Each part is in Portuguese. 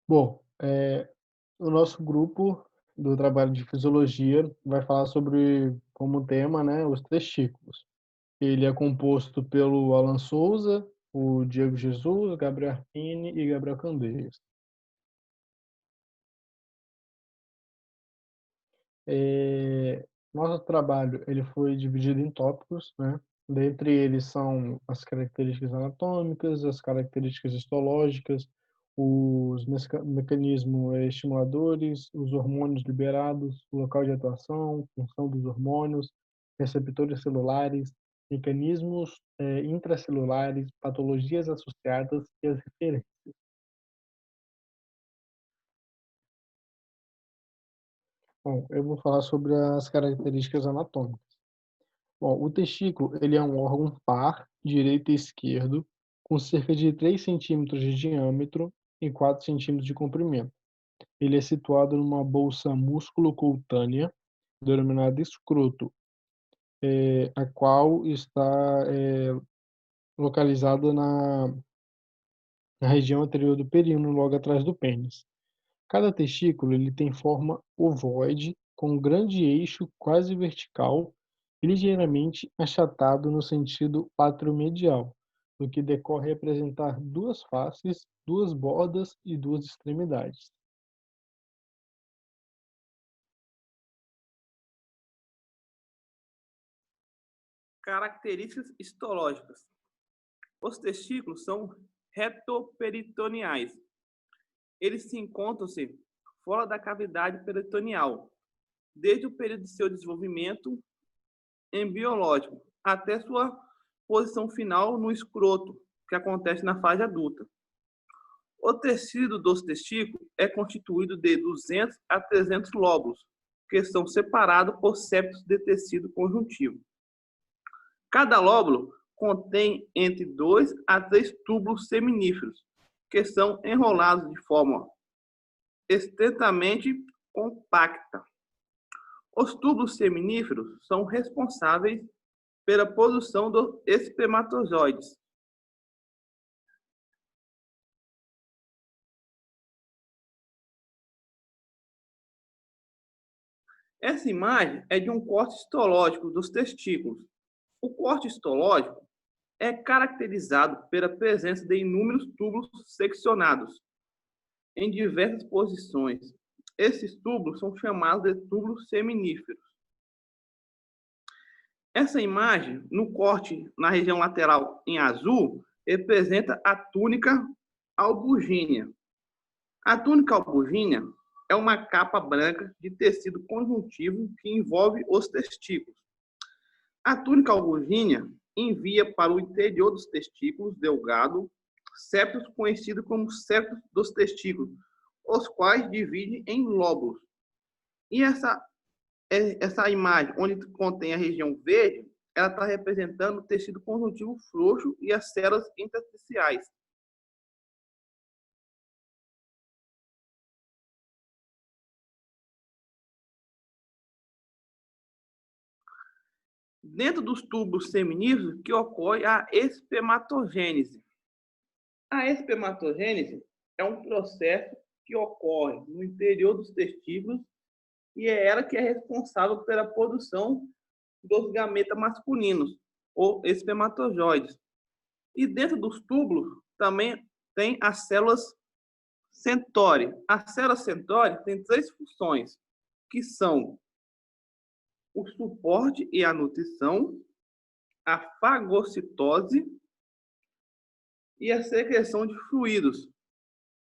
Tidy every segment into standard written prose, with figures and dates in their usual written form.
Bom, o nosso grupo do trabalho de fisiologia vai falar sobre, como tema, né, os testículos. Ele é composto pelo Alan Souza, o Diego Jesus, Gabriel Arpini e Gabriel Candeias. Nosso trabalho ele foi dividido em tópicos, né? Dentre eles são as características anatômicas, as características histológicas, os mecanismos estimuladores, os hormônios liberados, o local de atuação, função dos hormônios, receptores celulares, mecanismos intracelulares, patologias associadas e as referências. Bom, eu vou falar sobre as características anatômicas. Bom, o testículo, ele é um órgão par, direito e esquerdo, com cerca de 3 centímetros de diâmetro e 4 centímetros de comprimento. Ele é situado numa bolsa músculo-cutânea, denominada escroto, a qual está localizada na região anterior do períneo, logo atrás do pênis. Cada testículo ele tem forma ovoide, com um grande eixo quase vertical e ligeiramente achatado no sentido lateromedial, o que decorre a apresentar duas faces, duas bordas e duas extremidades. Características histológicas. Os testículos são retoperitoneais. Eles se encontram-se fora da cavidade peritoneal, desde o período de seu desenvolvimento embriológico até sua posição final no escroto, que acontece na fase adulta. O tecido dos testículos é constituído de 200 a 300 lóbulos, que são separados por septos de tecido conjuntivo. Cada lóbulo contém entre 2 a 3 túbulos seminíferos, que são enrolados de forma estritamente compacta. Os túbulos seminíferos são responsáveis pela produção dos espermatozoides. Essa imagem é de um corte histológico dos testículos. O corte histológico é caracterizado pela presença de inúmeros túbulos seccionados em diversas posições. Esses túbulos são chamados de túbulos seminíferos. Essa imagem, no corte na região lateral em azul, representa a túnica albugínea. A túnica albugínea é uma capa branca de tecido conjuntivo que envolve os testículos. A túnica albugínea envia para o interior dos testículos delgado septos conhecidos como septos dos testículos, os quais dividem em lóbulos. E essa imagem, onde contém a região verde, ela está representando o tecido conjuntivo frouxo e as células intersticiais. Dentro dos túbulos seminíferos que ocorre a espermatogênese. A espermatogênese é um processo que ocorre no interior dos testículos e é ela que é responsável pela produção dos gametas masculinos, ou espermatozoides. E dentro dos túbulos também tem as células Centore. A célula Centore tem três funções, que são o suporte e a nutrição, a fagocitose e a secreção de fluidos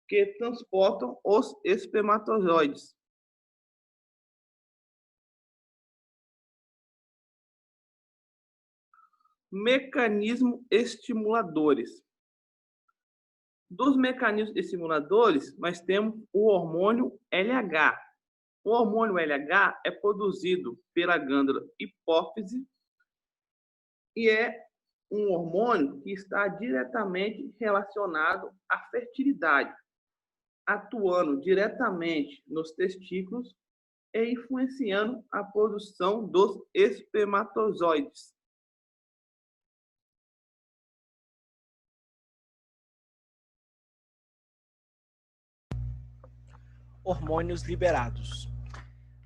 que transportam os espermatozoides. Mecanismos estimuladores. Dos mecanismos estimuladores, nós temos o hormônio LH. O hormônio LH é produzido pela glândula hipófise e é um hormônio que está diretamente relacionado à fertilidade, atuando diretamente nos testículos e influenciando a produção dos espermatozoides. Hormônios liberados.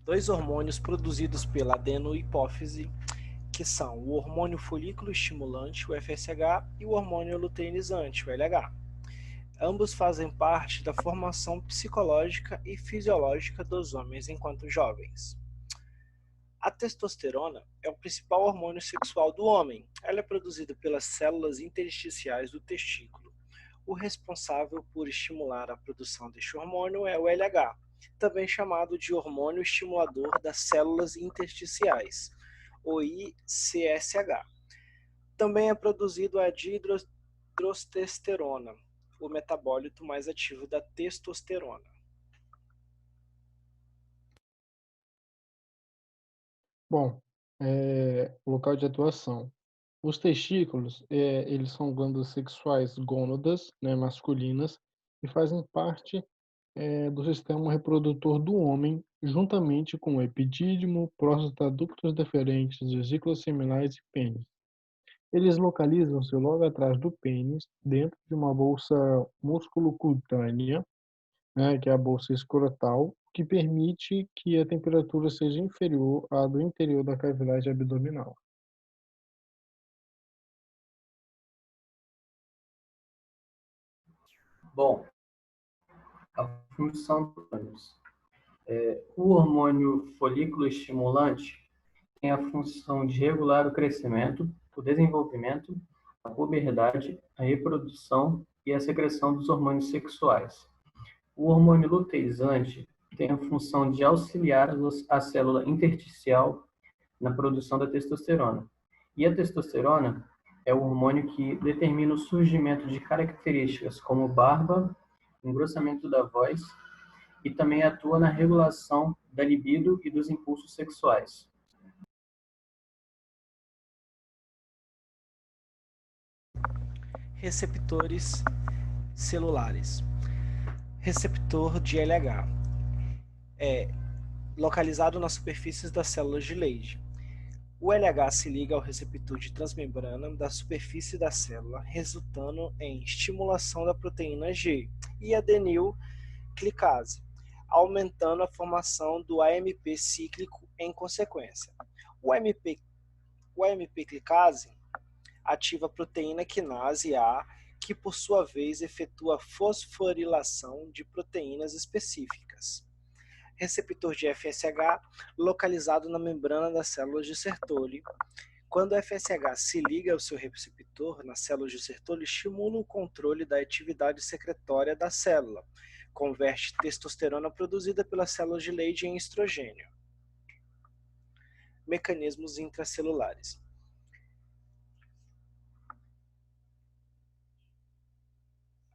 2 hormônios produzidos pela adenohipófise, que são o hormônio folículo estimulante, o FSH, e o hormônio luteinizante, o LH. Ambos fazem parte da formação psicológica e fisiológica dos homens enquanto jovens. A testosterona é o principal hormônio sexual do homem. Ela é produzida pelas células intersticiais do testículo. O responsável por estimular a produção deste hormônio é o LH, também chamado de hormônio estimulador das células intersticiais, o ICSH. Também é produzido a dihidrotestosterona, o metabólito mais ativo da testosterona. Bom, local de atuação. Os testículos, eles são glândulas sexuais gônadas, né, masculinas, e fazem parte do sistema reprodutor do homem, juntamente com o epidídimo, próstata, ductos deferentes, vesículas seminais e pênis. Eles localizam-se logo atrás do pênis, dentro de uma bolsa musculocutânea, né, que é a bolsa escrotal, que permite que a temperatura seja inferior à do interior da cavidade abdominal. Bom, a função dos hormônios. O hormônio folículo estimulante tem a função de regular o crescimento, o desenvolvimento, a puberdade, a reprodução e a secreção dos hormônios sexuais. O hormônio luteinizante tem a função de auxiliar a célula intersticial na produção da testosterona. E a testosterona é o hormônio que determina o surgimento de características como barba, engrossamento da voz e também atua na regulação da libido e dos impulsos sexuais. Receptores celulares. Receptor de LH é localizado nas superfícies das células de Leydig. O LH se liga ao receptor de transmembrana da superfície da célula, resultando em estimulação da proteína G e adenilglicase, aumentando a formação do AMP cíclico em consequência. O AMP-glicase ativa a proteína quinase A, que por sua vez efetua a fosforilação de proteínas específicas. Receptor de FSH, localizado na membrana das células de Sertoli. Quando o FSH se liga ao seu receptor nas células de Sertoli, estimula o controle da atividade secretória da célula, converte testosterona produzida pelas células de Leydig em estrogênio. Mecanismos intracelulares.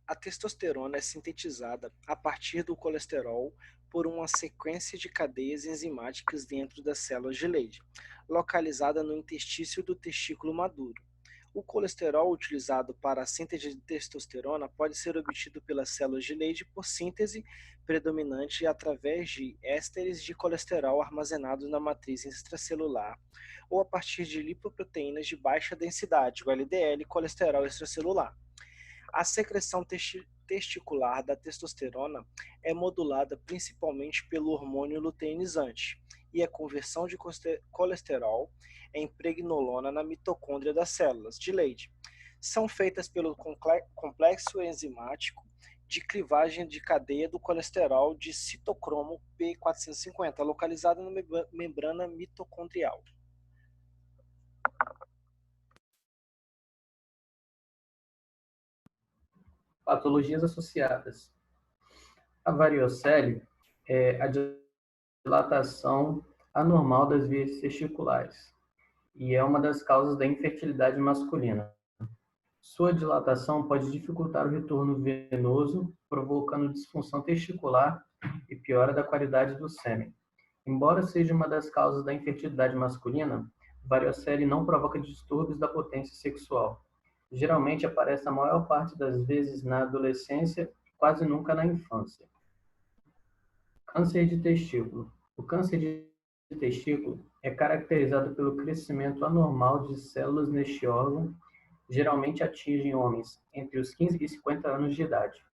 A testosterona é sintetizada a partir do colesterol por uma sequência de cadeias enzimáticas dentro das células de Leydig, localizada no interstício do testículo maduro. O colesterol utilizado para a síntese de testosterona pode ser obtido pelas células de Leydig por síntese predominante através de ésteres de colesterol armazenados na matriz extracelular ou a partir de lipoproteínas de baixa densidade, o LDL, colesterol extracelular. A secreção testicular da testosterona é modulada principalmente pelo hormônio luteinizante e a conversão de colesterol em pregnolona na mitocôndria das células de Leydig são feitas pelo complexo enzimático de clivagem de cadeia do colesterol de citocromo P450, localizado na membrana mitocondrial. Patologias associadas. A variocele é a dilatação anormal das vias testiculares e é uma das causas da infertilidade masculina. Sua dilatação pode dificultar o retorno venoso, provocando disfunção testicular e piora da qualidade do sêmen. Embora seja uma das causas da infertilidade masculina, variocele não provoca distúrbios da potência sexual. Geralmente aparece a maior parte das vezes na adolescência e quase nunca na infância. Câncer de testículo. O câncer de testículo é caracterizado pelo crescimento anormal de células neste órgão, geralmente atingem homens entre os 15 e 50 anos de idade.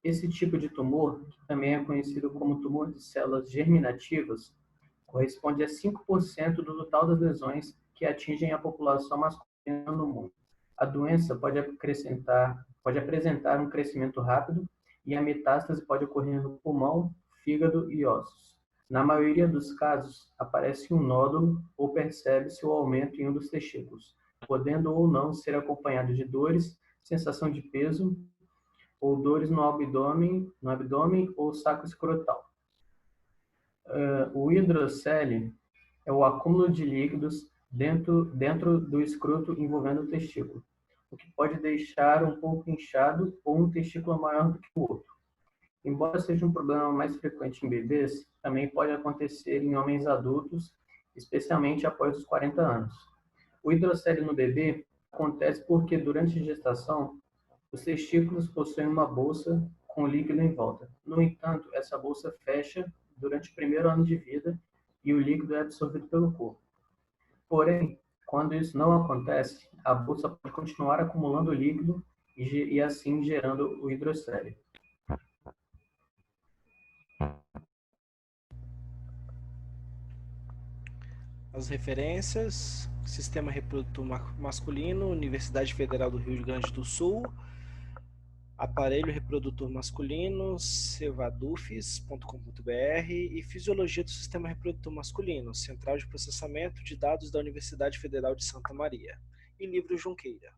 Esse tipo de tumor, que também é conhecido como tumor de células germinativas, corresponde a 5% do total das lesões que atingem a população masculina no mundo. A doença pode apresentar um crescimento rápido e a metástase pode ocorrer no pulmão, fígado e ossos. Na maioria dos casos, aparece um nódulo ou percebe-se o aumento em um dos testículos, podendo ou não ser acompanhado de dores, sensação de peso ou dores no abdômen ou saco escrotal. O hidrocele é o acúmulo de líquidos dentro do escroto envolvendo o testículo, o que pode deixar um pouco inchado ou um testículo maior do que o outro. Embora seja um problema mais frequente em bebês, também pode acontecer em homens adultos, especialmente após os 40 anos. O hidrocele no bebê acontece porque, durante a gestação, os testículos possuem uma bolsa com líquido em volta. No entanto, essa bolsa fecha durante o primeiro ano de vida e o líquido é absorvido pelo corpo. Porém, quando isso não acontece, a bolsa pode continuar acumulando líquido e assim gerando o hidrocele. As referências: Sistema Reprodutor Masculino, Universidade Federal do Rio Grande do Sul, Aparelho Reprodutor Masculino, cevadufis.com.br e Fisiologia do Sistema Reprodutor Masculino, Central de Processamento de Dados da Universidade Federal de Santa Maria, e Livro Junqueira.